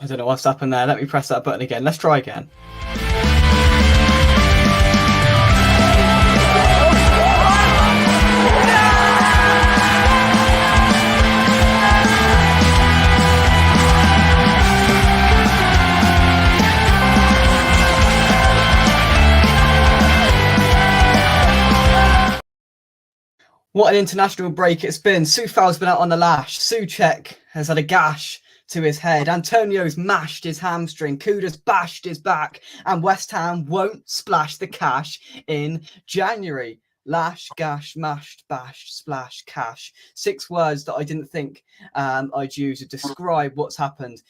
I don't know what's happened there. Let me press that button again. Let's try again. What an international break it's been. Soufal's been out on the lash. Souček has had a gash to his head. Antonio's mashed his hamstring. Kuda's bashed his back. And West Ham won't splash the cash in January. Lash, gash, mashed, bashed, splash, cash. 6 words that I didn't think I'd use to describe what's happened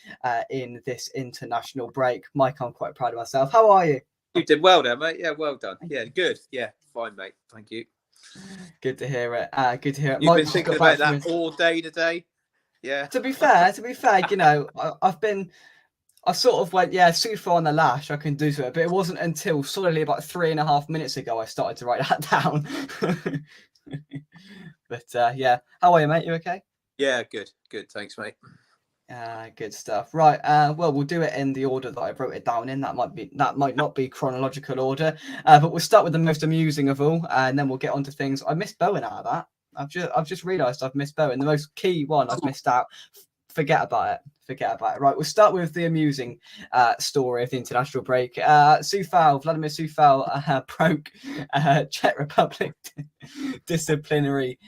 in this international break. Mike, I'm quite proud of myself. How are you? You did well there, mate. Yeah, well done. Yeah, good. Yeah, fine, mate. Thank you. Good to hear it. Good to hear it. You've been thinking about that all day today. Yeah. To be fair, you know, I sort of went, yeah, Soufal on the lash, I can do to it. But it wasn't until solidly about 3.5 minutes ago I started to write that down. But yeah, how are you, mate? You okay? Yeah, good. Thanks, mate. Good stuff. Right. Well, we'll do it in the order that I wrote it down in. That might not be chronological order. But we'll start with the most amusing of all, and then we'll get on to things. I missed Bowen out of that. I've just realised I've missed Bowen. The most key one I've missed out. Forget about it. Right, we'll start with the amusing story of the international break. Vladimir Soufal broke Czech Republic disciplinary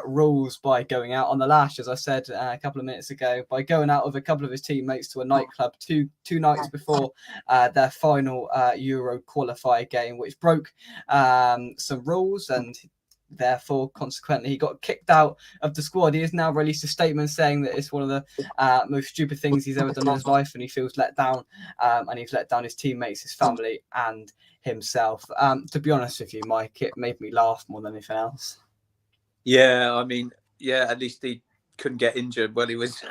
rules by going out on the lash, as I said a couple of minutes ago, by going out with a couple of his teammates to a nightclub two nights before their final Euro qualifier game, which broke some rules, and therefore, consequently, he got kicked out of the squad. He has now released a statement saying that it's one of the most stupid things he's ever done in his life, and he feels let down, and he's let down his teammates, his family, and himself. To be honest with you, Mike, it made me laugh more than anything else. Yeah, I mean, yeah, at least he couldn't get injured while he was...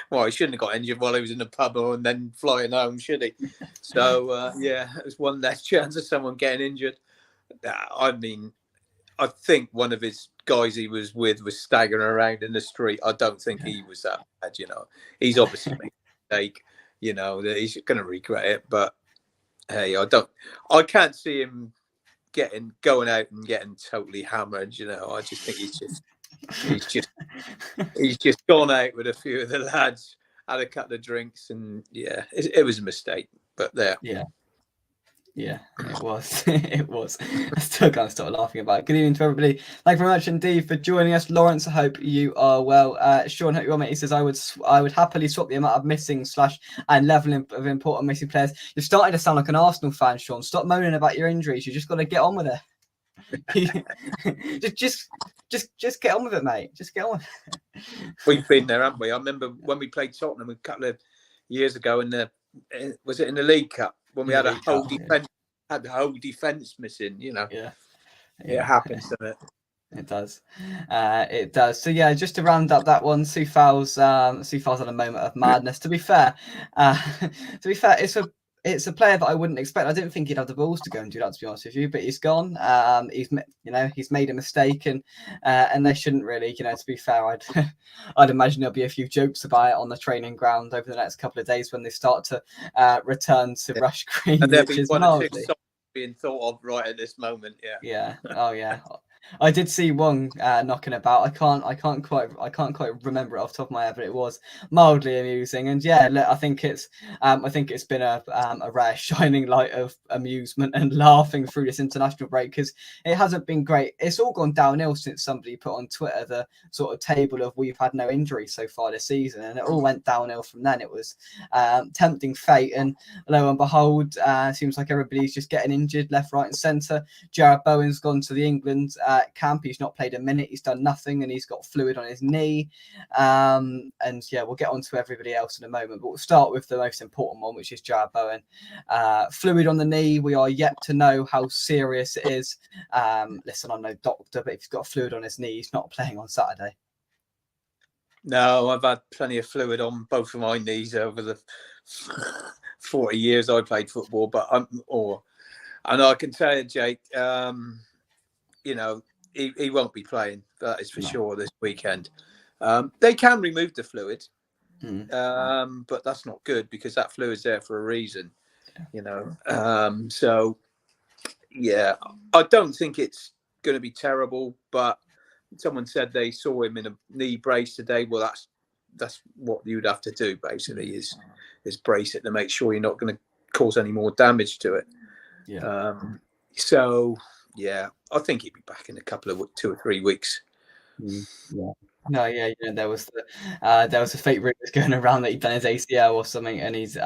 well, he shouldn't have got injured while he was in the pub and then flying home, should he? So, yeah, it was one less chance of someone getting injured. I mean... I think one of his guys he was with was staggering around in the street. I don't think he was that bad, you know. He's obviously made a mistake, you know, that he's going to regret it. But hey, I can't see him going out and getting totally hammered, you know. I just think he's just gone out with a few of the lads, had a couple of drinks, and yeah, it was a mistake. But there, Yeah, it was. It was. I still can't stop laughing about it. Good evening to everybody. Thank you very much indeed for joining us. Lawrence, I hope you are well. Sean, hope you're well, mate. He says, I would happily swap the amount of missing / and level of important missing players. You're starting to sound like an Arsenal fan, Sean. Stop moaning about your injuries. You just got to get on with it. just get on with it, mate. Just get on with it. We've been there, haven't we? I remember when we played Tottenham a couple of years ago was it in the League Cup? When we had the whole defense missing, you know. Yeah. It happens, doesn't it? It does. It does. So yeah, just to round up that one, Soufal's had a moment of madness. To be fair, it's a player that I wouldn't expect. I didn't think he'd have the balls to go and do that, to be honest with you. But he's gone. He's made a mistake, and they shouldn't really. You know, to be fair, I'd imagine there'll be a few jokes about it on the training ground over the next couple of days when they start to return to Rush Green. And there'll be one or two songs being thought of right at this moment. Yeah. Yeah. Oh yeah. I did see one knocking about. I can't quite remember it off the top of my head, but it was mildly amusing. And yeah, I think it's been a rare shining light of amusement and laughing through this international break, because it hasn't been great. It's all gone downhill since somebody put on Twitter the sort of table of we've had no injuries so far this season, and it all went downhill from then. It was tempting fate, and lo and behold, seems like everybody's just getting injured left, right, and centre. Jarrod Bowen's gone to the England camp. He's not played a minute. He's done nothing, and he's got fluid on his knee. And yeah, we'll get on to everybody else in a moment, but we'll start with the most important one, which is Jarrod Bowen. Fluid on the knee. We are yet to know how serious it is. Listen, I'm no doctor, but if he's got fluid on his knee, he's not playing on Saturday. No, I've had plenty of fluid on both of my knees over the 40 years I played football, and I can tell you, Jake, you know, he won't be playing. That is for sure this weekend. They can remove the fluid. But that's not good because that fluid's there for a reason, you know. So yeah, I don't think it's going to be terrible. But someone said they saw him in a knee brace today. Well, that's what you'd have to do basically is brace it to make sure you're not going to cause any more damage to it. So yeah, I think he'd be back in a couple of 2 or 3 weeks. Yeah. No, yeah, there was a fake rumors going around that he'd done his ACL or something, and he was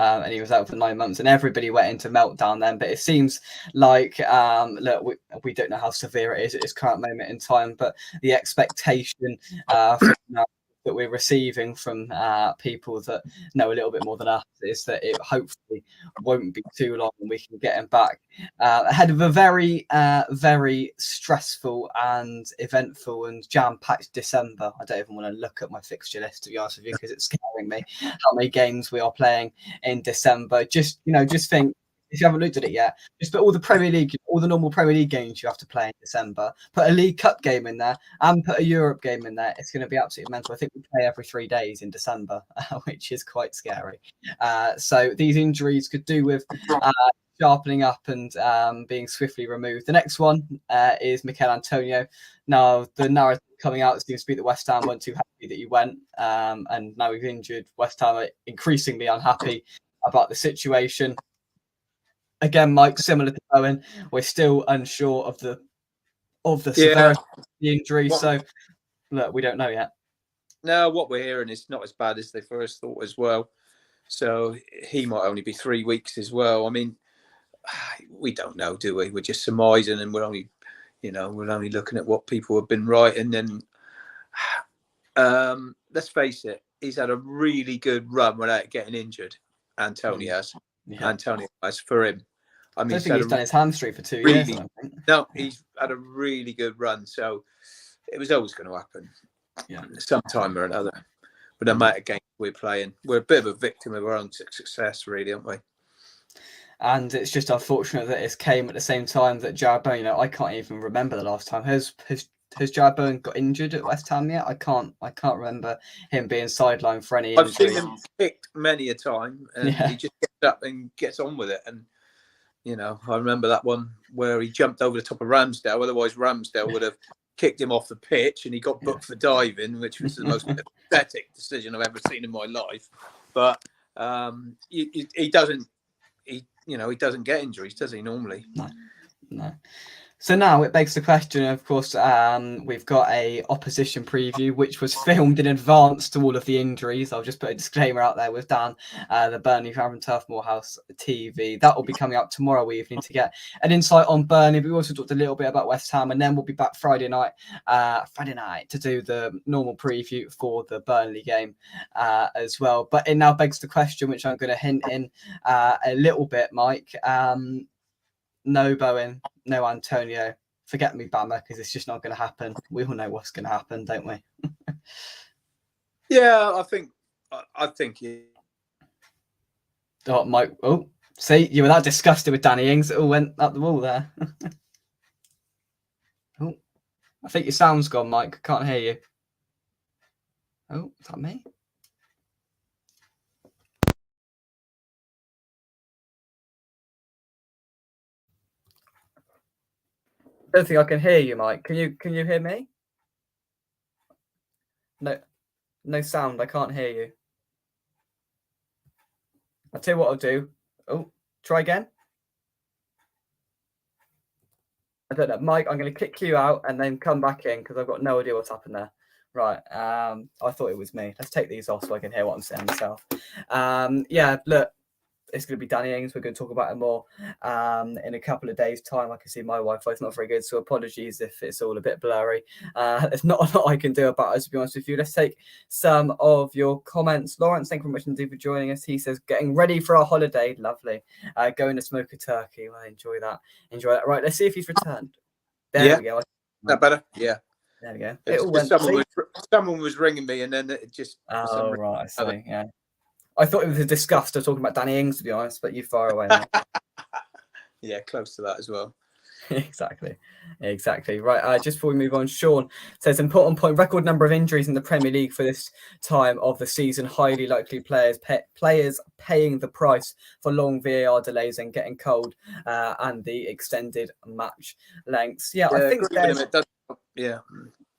out for 9 months, and everybody went into meltdown then. But it seems like look, we don't know how severe it is at this current moment in time, but the expectation from now that we're receiving from people that know a little bit more than us is that it hopefully won't be too long and we can get him back ahead of a very very stressful and eventful and jam-packed December. I don't even want to look at my fixture list, to be honest with you, because it's scaring me how many games we are playing in December. Just think, if you haven't looked at it yet, just put all the Premier League, all the normal Premier League games you have to play in December. Put a League Cup game in there and put a Europe game in there. It's going to be absolutely mental. I think we play every 3 days in December, which is quite scary. So these injuries could do with sharpening up and being swiftly removed. The next one is Mikel Antonio. Now, the narrative coming out seems to be that West Ham weren't too happy that he went, and now he's injured. West Ham are increasingly unhappy about the situation. Again, Mike, similar to Owen, we're still unsure of the severity of the injury. So, look, we don't know yet. No, what we're hearing is not as bad as they first thought as well. So he might only be 3 weeks as well. I mean, we don't know, do we? We're just surmising, and we're only looking at what people have been writing. And let's face it, he's had a really good run without getting injured. Antonio has for him. I mean, I don't think he's done his hamstring for 2 years. No, he's had a really good run. So it was always going to happen. Yeah, sometime or another. But no matter game we're playing, we're a bit of a victim of our own success, really, aren't we? And it's just unfortunate that it came at the same time that Jarrod Bowen, I can't even remember the last time. Has Jarrod Bowen got injured at West Ham yet? I can't remember him being sidelined for any injury. I've seen him kicked many a time, and he just gets up and gets on with it. And I remember that one where he jumped over the top of Ramsdale. Otherwise, Ramsdale would have kicked him off the pitch, and he got booked for diving, which was the most pathetic decision I've ever seen in my life. But he doesn't. He doesn't get injuries, does he? Normally, no. So now it begs the question, of course, we've got a opposition preview, which was filmed in advance to all of the injuries. I'll just put a disclaimer out there with Dan, the Burnley Farm and Turf Moorhouse TV. That will be coming up tomorrow evening to get an insight on Burnley. But we also talked a little bit about West Ham, and then we'll be back Friday night to do the normal preview for the Burnley game as well. But it now begs the question, which I'm going to hint in a little bit, Mike. No Bowen, no Antonio. Forget me, Bama, because it's just not going to happen. We all know what's going to happen, don't we? Yeah, I think. Oh, Mike. Oh, see, you were that disgusted with Danny Ings. It all went up the wall there. Oh, I think your sound's gone, Mike. I can't hear you. Oh, is that me? I don't think I can hear you, Mike. Can you hear me? No sound. I can't hear you. I'll tell you what I'll do. Oh, try again. I don't know, Mike. I'm going to kick you out and then come back in because I've got no idea what's happened there. Right. I thought it was me. Let's take these off so I can hear what I'm saying myself. Yeah. Look. It's going to be Danny Ings. We're going to talk about it more in a couple of days' time. I can see my Wi-Fi is not very good, so apologies if it's all a bit blurry. There's not a lot I can do about it, to be honest with you. Let's take some of your comments. Lawrence, thank you very much indeed for joining us. He says, getting ready for our holiday. Lovely. Going to smoke a turkey. Well, enjoy that. Right, let's see if he's returned. There we go. That better? Yeah. There we go. Someone was ringing me, and then it just... Oh, right, I see, yeah. I thought it was a disgust of talking about Danny Ings, to be honest, but you far away. Yeah, close to that as well. Exactly. Right. Just before we move on, Sean says important point: record number of injuries in the Premier League for this time of the season. Highly likely players paying the price for long VAR delays and getting cold, and the extended match lengths. Yeah, I think there's.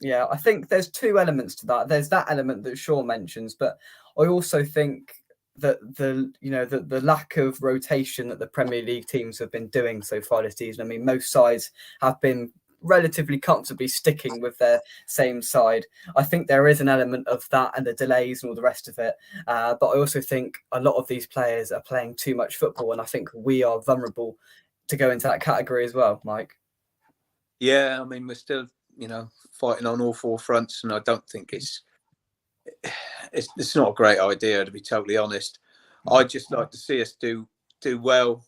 Yeah, I think there's two elements to that. There's that element that Sean mentions, but I also think that the lack of rotation that the Premier League teams have been doing so far this season. I mean, most sides have been relatively comfortably sticking with their same side. I think there is an element of that and the delays and all the rest of it. But I also think a lot of these players are playing too much football, and I think we are vulnerable to go into that category as well, Mike. Yeah, I mean, we're still, fighting on all four fronts, and I don't think it's not a great idea, to be totally honest. I'd just like to see us do well.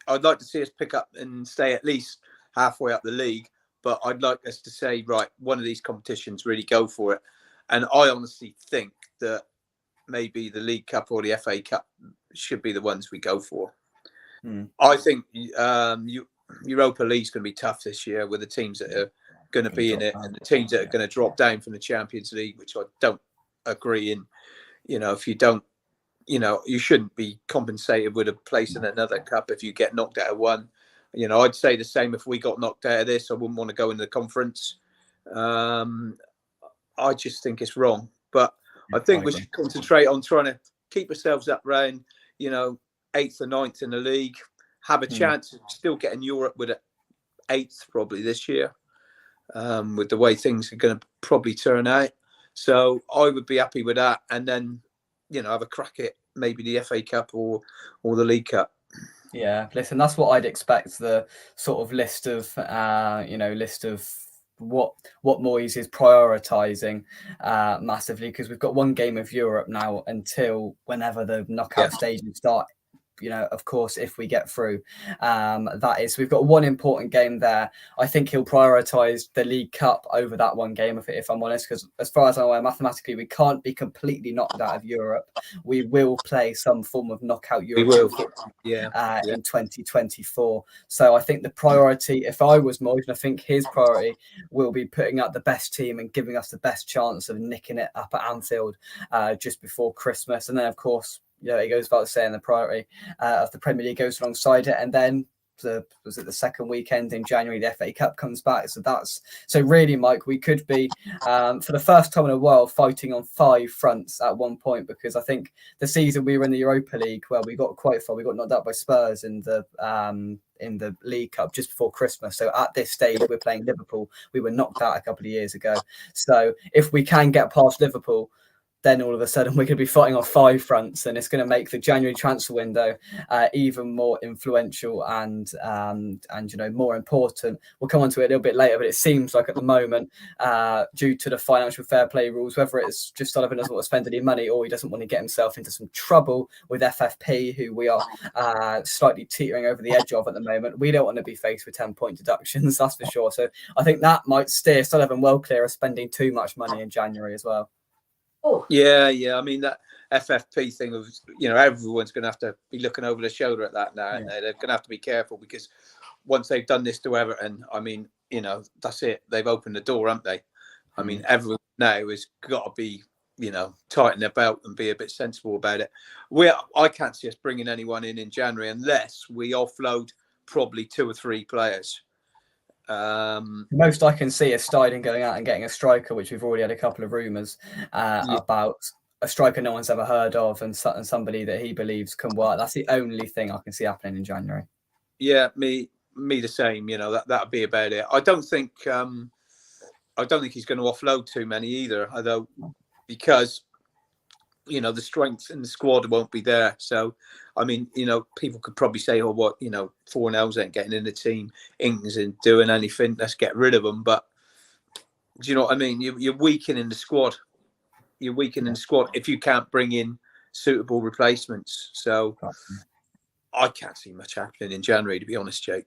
I'd like to see us pick up and stay at least halfway up the league, but I'd like us to say, right, one of these competitions, really go for it. And I honestly think that maybe the League Cup or the FA Cup should be the ones we go for. I think Europa League's going to be tough this year with the teams that are going to be in it and the teams that are going to drop down from the Champions League, which I don't agree in. If you don't, you shouldn't be compensated with a place in another cup if you get knocked out of one. I'd say the same if we got knocked out of this. I wouldn't want to go in the conference. I just think it's wrong. But I think we should concentrate on trying to keep ourselves up around, 8th or 9th in the league, have a chance of still getting Europe with an 8th probably this year, with the way things are going to probably turn out. So I would be happy with that. And then, have a crack at maybe the FA Cup or the League Cup. Yeah, listen, that's what I'd expect. The sort of list of what Moyes is prioritising massively, because we've got one game of Europe now until whenever the knockout stages start. Of course, if we get through, that is, we've got one important game there. I think he'll prioritise the League Cup over that one game, if I'm honest, because as far as I'm aware, mathematically, we can't be completely knocked out of Europe. We will play some form of knockout European football in 2024. So I think the priority, if I was Moyes, and I think his priority will be putting out the best team and giving us the best chance of nicking it up at Anfield just before Christmas. And then, of course, it goes without saying the priority of the Premier League goes alongside it, and then the second weekend in January the FA Cup comes back. So really, Mike, we could be for the first time in a while fighting on 5 fronts at one point, because I think the season we were in the Europa League, where we got quite far, we got knocked out by Spurs in the League Cup just before Christmas. So at this stage, we're playing Liverpool. We were knocked out a couple of years ago. So if we can get past Liverpool, then all of a sudden we're going to be fighting on 5 fronts, and it's going to make the January transfer window even more influential and more important. We'll come on to it a little bit later, but it seems like at the moment, due to the financial fair play rules, whether it's just Sullivan doesn't want to spend any money or he doesn't want to get himself into some trouble with FFP, who we are slightly teetering over the edge of at the moment, we don't want to be faced with 10-point deductions, that's for sure. So I think that might steer Sullivan well clear of spending too much money in January as well. Yeah. I mean, that FFP thing of, everyone's going to have to be looking over their shoulder at that now. They're going to have to be careful, because once they've done this to Everton, I mean, that's it. They've opened the door, haven't they? I mean, everyone now has got to be, tighten their belt and be a bit sensible about it. I can't see us bringing anyone in January unless we offload probably 2 or 3 players. Most I can see is Steiden going out and getting a striker, which we've already had a couple of rumours about, a striker no one's ever heard of, and somebody that he believes can work. That's the only thing I can see happening in January. Yeah, me the same. That'd be about it. I don't think he's going to offload too many either, although because the strength in the squad won't be there. So, I mean, people could probably say, oh, what, Fornells ain't getting in the team, Ings ain't doing anything, let's get rid of them. But do you know what I mean? You're weakening the squad. You're weakening the squad if you can't bring in suitable replacements. So I can't see much happening in January, to be honest, Jake.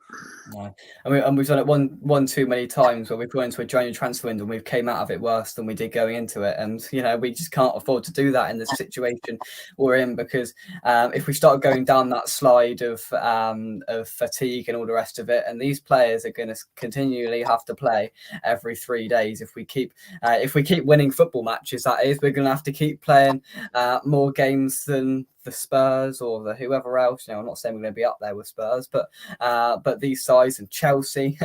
No. And we've done it one too many times where we've gone into a January transfer window and we've came out of it worse than we did going into it. And, we just can't afford to do that in the situation we're in, because if we start going down that slide of fatigue and all the rest of it, and these players are going to continually have to play every 3 days. If we keep winning football matches, that is, we're going to have to keep playing more games than the Spurs or the whoever else. I'm not saying we're going to be up there with Spurs, but these sides and Chelsea,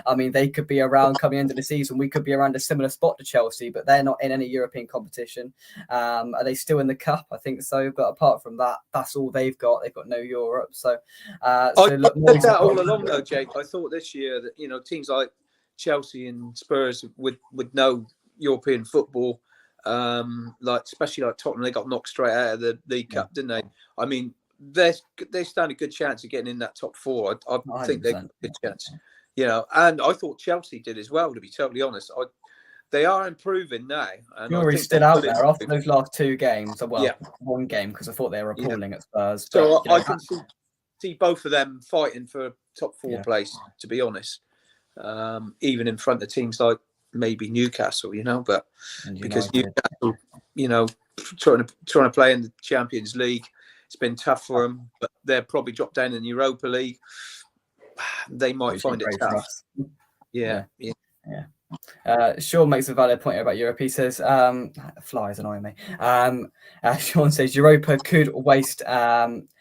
I mean, they could be around coming into the season. We could be around a similar spot to Chelsea, but they're not in any European competition. Are they still in the cup? I think so. But apart from that, that's all they've got. They've got no Europe. So look, said that all along, though, Jake. I thought this year that teams like Chelsea and Spurs with no European football. Especially like Tottenham, they got knocked straight out of the League Cup, didn't they? I mean, they stand a good chance of getting in that top four. I think they've got a good chance, And I thought Chelsea did as well, to be totally honest. They are improving now. And Fury's still out there after those last 2 games. Well, one game, because I thought they were appalling at Spurs. So I can see both of them fighting for top 4 place, to be honest. Even in front of teams like maybe Newcastle, but because Newcastle, trying to play in the Champions League, it's been tough for them. But they're probably dropped down in the Europa League. They might find it tough. Yeah. Sean makes a valid point about Europe. He says, flies annoy me. Sean says Europa could waste.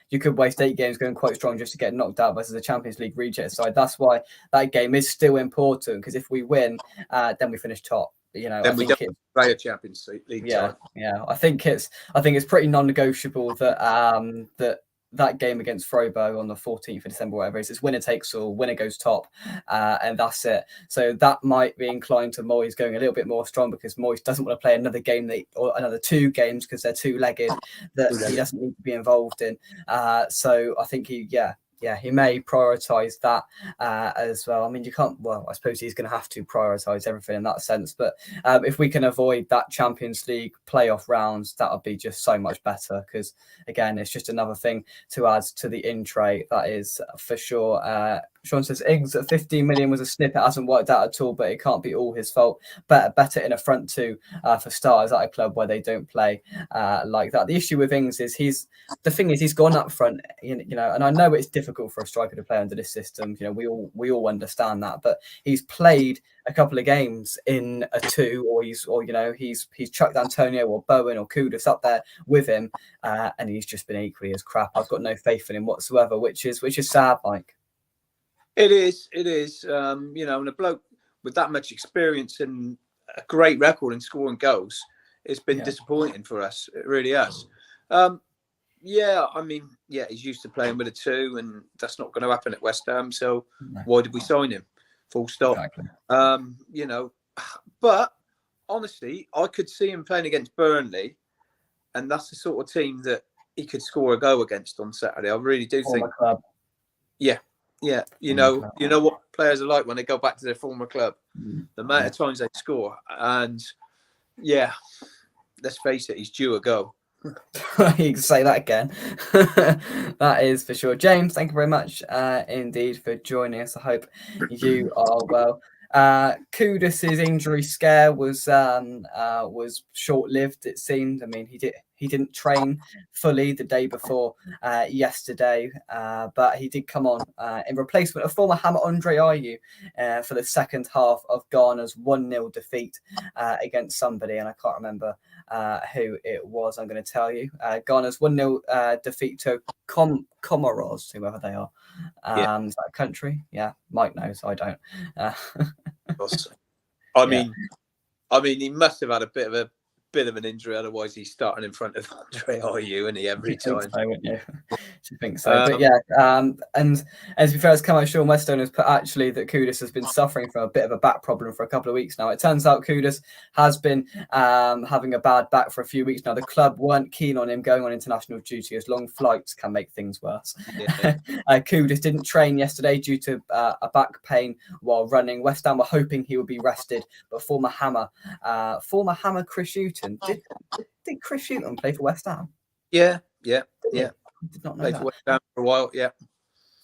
You could waste 8 games going quite strong just to get knocked out versus a Champions League reject side. That's why that game is still important, because if we win, then we finish top. Then we don't play a Champions League. Yeah. I think it's pretty non-negotiable that that game against Frobo on the 14th of December, whatever it is, it's winner takes all, winner goes top, and that's it. So that might be inclined to Moyes going a little bit more strong, because Moyes doesn't want to play another game or another 2 games because they're 2-legged that he doesn't need to be involved in. So I think he may prioritise that as well. I mean, I suppose he's going to have to prioritise everything in that sense. But if we can avoid that Champions League playoff rounds, that would be just so much better, because, again, it's just another thing to add to the in-tray. That is for sure. Sean says Ings at 15 million was a snip. It hasn't worked out at all, but it can't be all his fault. Better in a front 2 for starters at a club where they don't play like that. The issue with Ings is he's gone up front, and I know it's difficult for a striker to play under this system. We all understand that, but he's played a couple of games in a 2, or he's chucked Antonio or Bowen or Kudus up there with him, and he's just been equally as crap. I've got no faith in him whatsoever, which is sad, Mike. It is. And a bloke with that much experience and a great record in scoring goals, it's been disappointing for us. It really has. He's used to playing with a 2, and that's not going to happen at West Ham. So why did we sign him? Full stop. Exactly. But honestly, I could see him playing against Burnley, and that's the sort of team that he could score a goal against on Saturday. I really do think. Yeah, you know what players are like when they go back to their former club. The amount of times they score, and let's face it, he's due a goal. You can say that again. That is for sure. James, thank you very much indeed for joining us. I hope you are well. Kudus' injury scare was short-lived, it seemed. I mean, he didn't train fully the day before yesterday, but he did come on in replacement of former Hammer Andre Ayew for the second half of Ghana's 1-0 defeat against somebody, and I can't remember who it was. I'm going to tell you. Ghana's 1-0 defeat to Comoros, whoever they are. Is that a country? Yeah, Mike knows. I don't. I mean, he must have had a bit of an injury, otherwise he's starting in front of Andre Ayew, and every time. So, wouldn't you? I think so. But and as to be fair, as come out, Sean Westone has put actually that Kudus has been suffering from a bit of a back problem for a couple of weeks now. It turns out Kudus has been having a bad back for a few weeks now. The club weren't keen on him going on international duty, as long flights can make things worse. Kudus didn't train yesterday due to a back pain while running. West Ham were hoping he would be rested, but former Hammer Chris Hughton, did Chris Hughton play for West Ham? Yeah. Did not know Played that. for West Ham for a while. Yeah.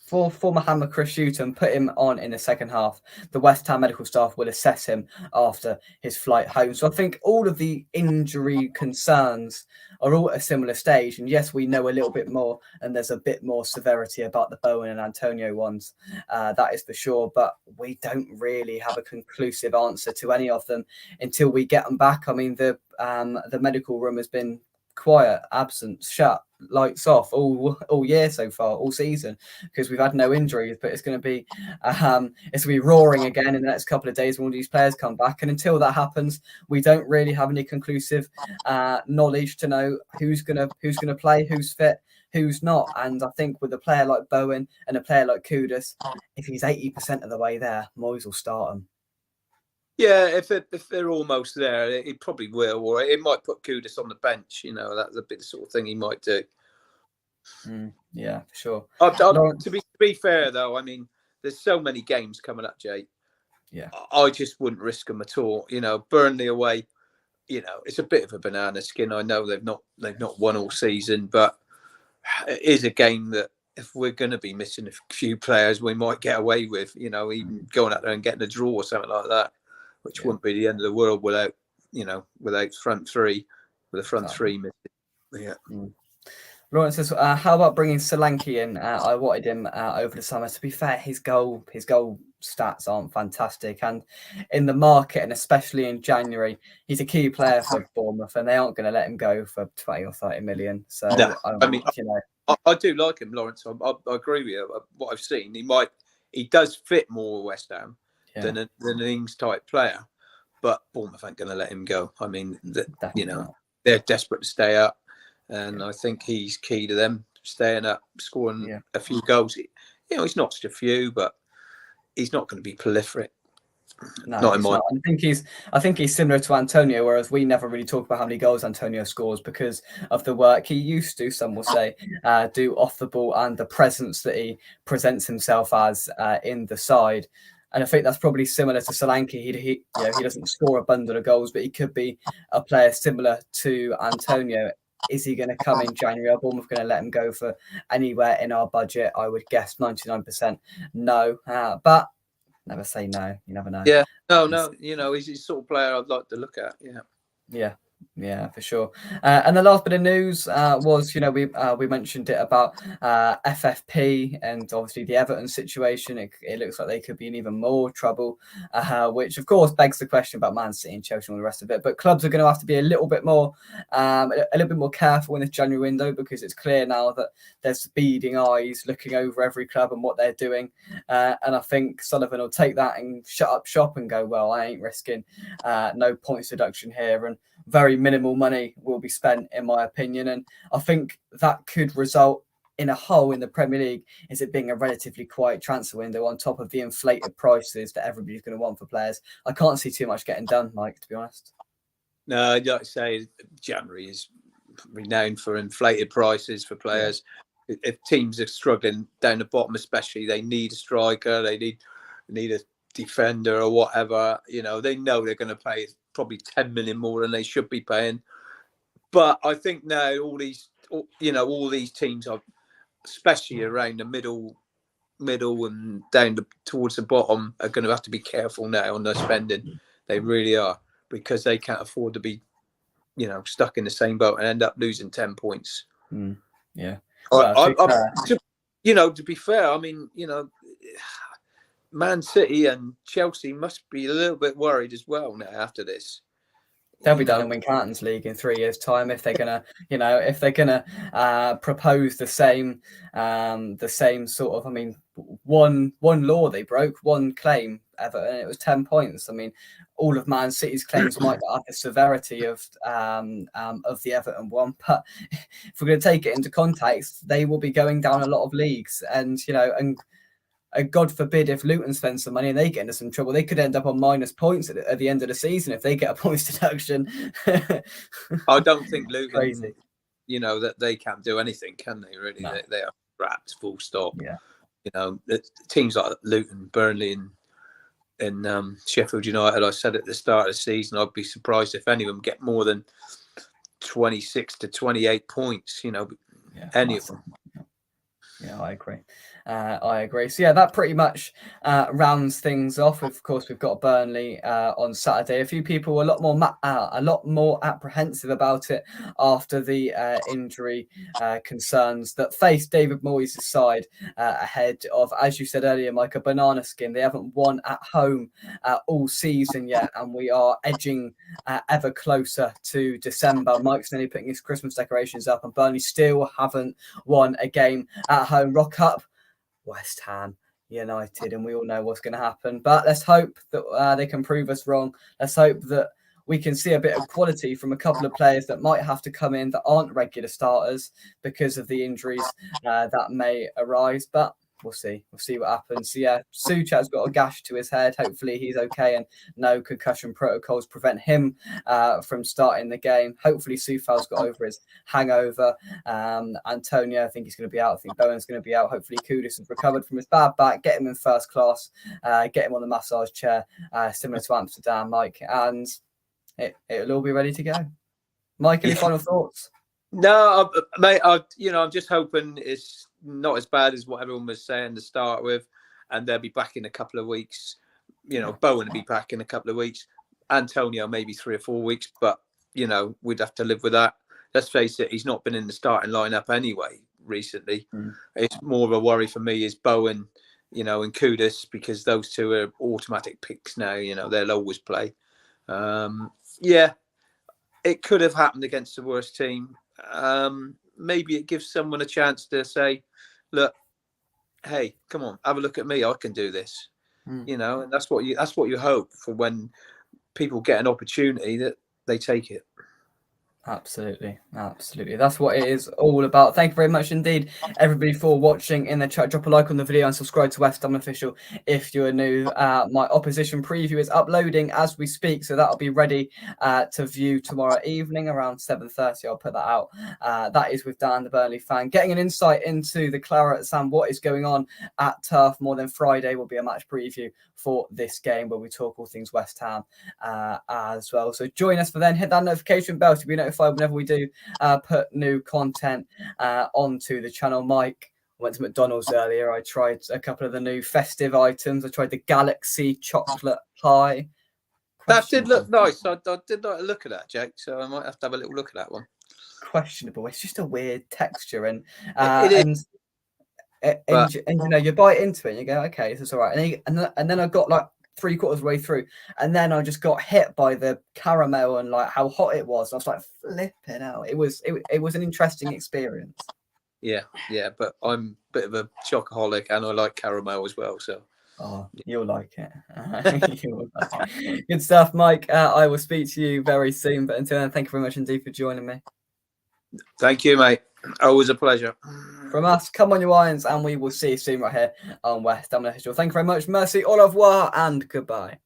For Mohammed Chris Houghton, put him on in the second half. The West Ham medical staff will assess him after his flight home. So I think all of the injury concerns are all at a similar stage. And yes, we know a little bit more, and there's a bit more severity about the Bowen and Antonio ones. That is for sure. But we don't really have a conclusive answer to any of them until we get them back. I mean, the medical room has been quiet, absent, shut, lights off all year so far, all season, because we've had no injuries. But it's going to be roaring again in the next couple of days when all these players come back. And until that happens, we don't really have any conclusive knowledge to know who's gonna play, who's fit, who's not. And I think with a player like Bowen and a player like Kudus, if he's 80% of the way there, Moyes will start him. Yeah, if they're almost there, it probably will. Or it might put Kudus on the bench. You know, that's a bit the sort of thing he might do. Yeah, for sure. To be fair, though, I mean, there's so many games coming up, Jay. Yeah, I just wouldn't risk them at all. You know, Burnley away. You know, it's a bit of a banana skin. I know they've not won all season, but it is a game that if we're going to be missing a few players, we might get away with. You know, even going out there and getting a draw or something like that, which wouldn't be the end of the world without front three, with a front three missing. Yeah. Lawrence says, how about bringing Solanke in? I wanted him over the summer. To be fair, his goal stats aren't fantastic. And in the market, and especially in January, he's a key player for Bournemouth, and they aren't going to let him go for 20 or 30 million. So, no, I mean, you know. I do like him, Lawrence. I agree with you. What I've seen, he does fit more West Ham than an Ings type player. But Bournemouth ain't going to let him go. I mean, they're desperate to stay up. And I think he's key to them staying up, scoring a few goals. You know, he's not just a few, but he's not going to be prolific. No, not in my. I think he's similar to Antonio, whereas we never really talk about how many goals Antonio scores because of the work he used to. Some will say do off the ball and the presence that he presents himself as in the side. And I think that's probably similar to Solanke. He doesn't score a bundle of goals, but he could be a player similar to Antonio. Is he going to come in January? Are Bournemouth going to let him go for anywhere in our budget? I would guess 99% no. But never say no. You never know. Yeah, no. You know, he's the sort of player I'd like to look at. Yeah, for sure. And the last bit of news was, we mentioned it about FFP and obviously the Everton situation. It looks like they could be in even more trouble, which of course begs the question about Man City and Chelsea and all the rest of it. But clubs are going to have to be a little bit more careful in this January window because it's clear now that there's beading eyes looking over every club and what they're doing. And I think Sullivan will take that and shut up shop and go, well, I ain't risking no points deduction here, and very minimal money will be spent, in my opinion. And I think that could result in a hole in the Premier League, is it being a relatively quiet transfer window on top of the inflated prices that everybody's going to want for players. I can't see too much getting done, Mike, to be honest. No, I'd like to say January is renowned for inflated prices for players. Yeah. If teams are struggling down the bottom, especially, they need a striker, they need a defender or whatever. You know, they know they're going to pay probably 10 million more than they should be paying. But I think now all these teams are, especially around the middle and down towards the bottom, are going to have to be careful now on their spending. They really are, because they can't afford to be, stuck in the same boat and end up losing 10 points. Yeah. To be fair, I mean, Man City and Chelsea must be a little bit worried as well now after this. They'll be done in Wincanton's League in 3 years' time if they're gonna, propose the same sort of. I mean, one law they broke, one claim, Everton, and it was 10 points. I mean, all of Man City's claims might not have the severity of the Everton one, but if we're going to take it into context, they will be going down a lot of leagues, and God forbid if Luton spends some money and they get into some trouble, they could end up on minus points at the end of the season if they get a points deduction. I don't think Luton, crazy. That they can't do anything, can they? Really, no. They are wrapped, full stop. Yeah. Teams like Luton, Burnley, and Sheffield United. I said at the start of the season, I'd be surprised if any of them get more than 26 to 28 points. Any of them. Yeah, I agree. I agree. So yeah, that pretty much rounds things off. Of course, we've got Burnley on Saturday. A few people were a lot more apprehensive about it after the injury concerns that faced David Moyes' side ahead of, as you said earlier, Mike, a banana skin. They haven't won at home all season yet, and we are edging ever closer to December. Mike's nearly putting his Christmas decorations up, and Burnley still haven't won a game at home. Rock up West Ham United, and we all know what's going to happen. But let's hope that they can prove us wrong. Let's hope that we can see a bit of quality from a couple of players that might have to come in that aren't regular starters because of the injuries that may arise. But we'll see. We'll see what happens. So yeah, Suchat's got a gash to his head. Hopefully he's okay and no concussion protocols prevent him from starting the game. Hopefully Soufal's got over his hangover. Antonio, I think he's going to be out. I think Bowen's going to be out. Hopefully Kudus has recovered from his bad back. Get him in first class. Get him on the massage chair, similar to Amsterdam, Mike. And it'll all be ready to go. Mike, any final thoughts? No, mate. I'm just hoping it's not as bad as what everyone was saying to start with, and they'll be back in a couple of weeks. Bowen will be back in a couple of weeks. Antonio maybe 3 or 4 weeks, but we'd have to live with that. Let's face it, he's not been in the starting lineup anyway recently. It's more of a worry for me is Bowen, and Kudus, because those two are automatic picks now. They'll always play. Yeah, it could have happened against the worst team. Maybe it gives someone a chance to say, look, hey, come on, have a look at me. I can do this. And that's what you hope for when people get an opportunity, that they take it. Absolutely. That's what it is all about. Thank you very much indeed, everybody, for watching in the chat. Drop a like on the video and subscribe to West Ham Official if you're new. My opposition preview is uploading as we speak, so that'll be ready to view tomorrow evening around 7:30. I'll put that out. That is with Dan, the Burnley fan, getting an insight into the Claret Sam, what is going on at Turf. More than Friday will be a match preview for this game where we talk all things West Ham as well. So join us for then. Hit that notification bell to be notified whenever we do put new content onto the channel. Mike, I went to McDonald's earlier. I tried a couple of the new festive items. I tried the Galaxy chocolate pie. That did look nice. I did like a look at that, Jake. So I might have to have a little look at that one. Questionable. It's just a weird texture, and it is. And you bite into it and you go, okay, this is all right. And then I got like 3/4 of the way through, and then I just got hit by the caramel and like how hot it was. I was like flipping out. It was an interesting experience. Yeah, but I'm a bit of a chocoholic and I like caramel as well. So you'll like it. Good stuff, Mike. I will speak to you very soon. But until then, thank you very much indeed for joining me. Thank you, mate. Always a pleasure. From us, come on, you irons, and we will see you soon right here on West Ham Official. Thank you very much. Merci, au revoir, and goodbye.